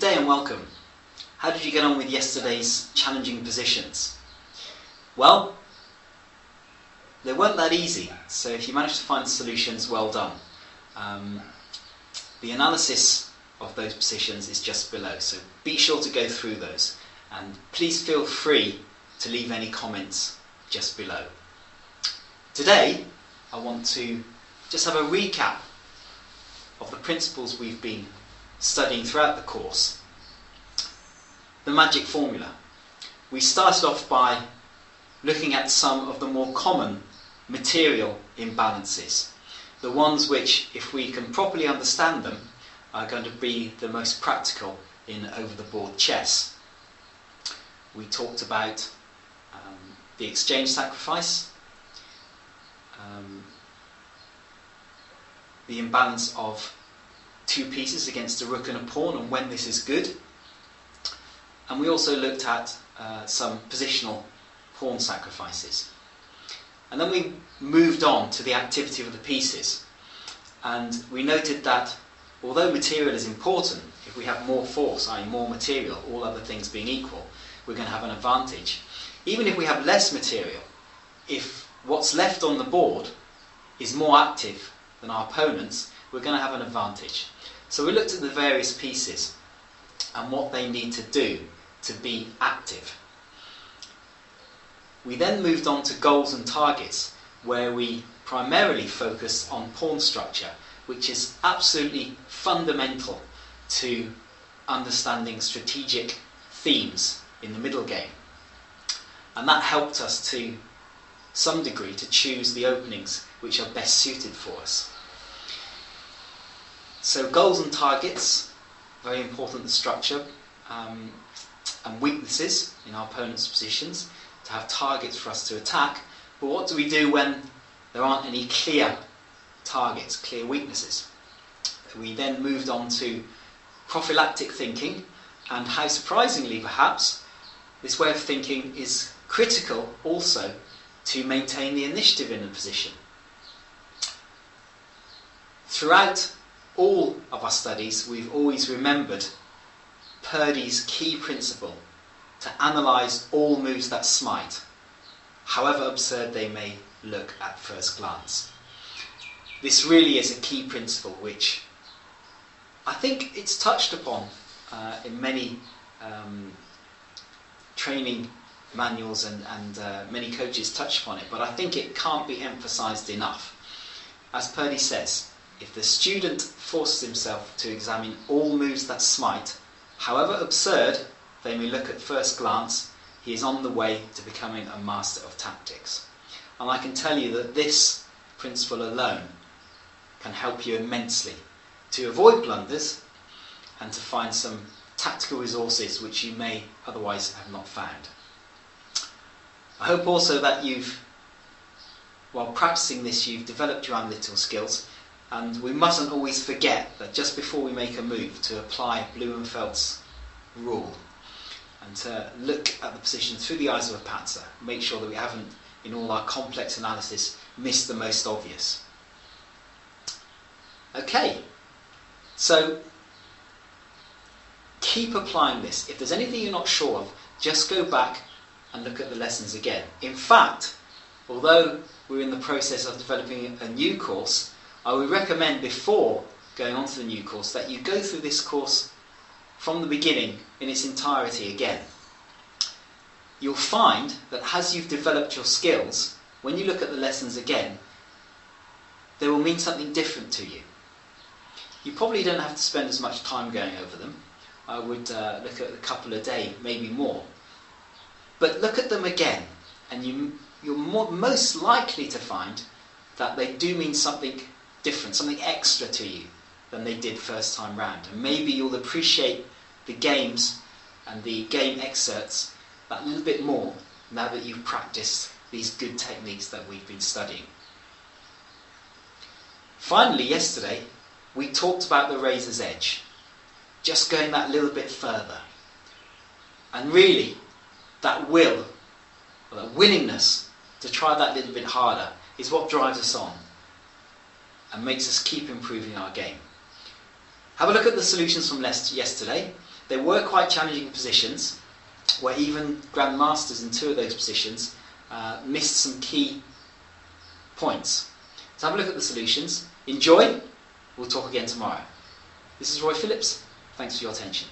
day and welcome. How did you get on with yesterday's challenging positions? Well, they weren't that easy, so if you managed to find solutions, well done. The analysis of those positions is just below, so be sure to go through those, and please feel free to leave any comments just below. Today, I want to just have a recap of the principles we've been studying throughout the course. The magic formula. We started off by looking at some of the more common material imbalances, the ones which, if we can properly understand them, are going to be the most practical in over-the-board chess. We talked about the exchange sacrifice, the imbalance of two pieces against a rook and a pawn and when this is good. And we also looked at some positional pawn sacrifices. And then we moved on to the activity of the pieces. And we noted that although material is important, if we have more force, i.e. more material, all other things being equal, we're going to have an advantage. Even if we have less material, if what's left on the board is more active than our opponents, we're going to have an advantage. So we looked at the various pieces and what they need to do to be active. We then moved on to goals and targets, where we primarily focused on pawn structure, which is absolutely fundamental to understanding strategic themes in the middle game. And that helped us to some degree to choose the openings which are best suited for us. So goals and targets, very important, the structure, and weaknesses in our opponent's positions, to have targets for us to attack. But what do we do when there aren't any clear targets, clear weaknesses? We then moved on to prophylactic thinking, and how surprisingly perhaps, this way of thinking is critical also to maintain the initiative in a position. Throughout all of our studies, we've always remembered Purdy's key principle to analyse all moves that smite, however absurd they may look at first glance. This really is a key principle which I think it's touched upon in many training manuals and many coaches touch upon it, but I think it can't be emphasised enough. As Purdy says, if the student forces himself to examine all moves that smite, however absurd they may look at first glance, he is on the way to becoming a master of tactics. And I can tell you that this principle alone can help you immensely to avoid blunders and to find some tactical resources which you may otherwise have not found. I hope also that while practicing this, you've developed your analytical skills, and we mustn't always forget that just before we make a move to apply Blumenfeld's rule and to look at the position through the eyes of a patzer, make sure that we haven't, in all our complex analysis, missed the most obvious. Okay, so keep applying this. If there's anything you're not sure of, just go back and look at the lessons again. In fact, although we're in the process of developing a new course, I would recommend before going on to the new course that you go through this course from the beginning in its entirety again. You'll find that as you've developed your skills, when you look at the lessons again, they will mean something different to you. You probably don't have to spend as much time going over them. I would look at a couple a day, maybe more. But look at them again, and you're most likely to find that they do mean something different, something extra to you than they did first time round. And maybe you'll appreciate the games and the game excerpts that little bit more now that you've practiced these good techniques that we've been studying. Finally, yesterday, we talked about the razor's edge, just going that little bit further. And really, that will, or that willingness to try that little bit harder is what drives us on and makes us keep improving our game. Have a look at the solutions from yesterday. They were quite challenging positions, where even Grandmasters in 2 of those positions missed some key points. So have a look at the solutions. Enjoy. We'll talk again tomorrow. This is Roy Phillips. Thanks for your attention.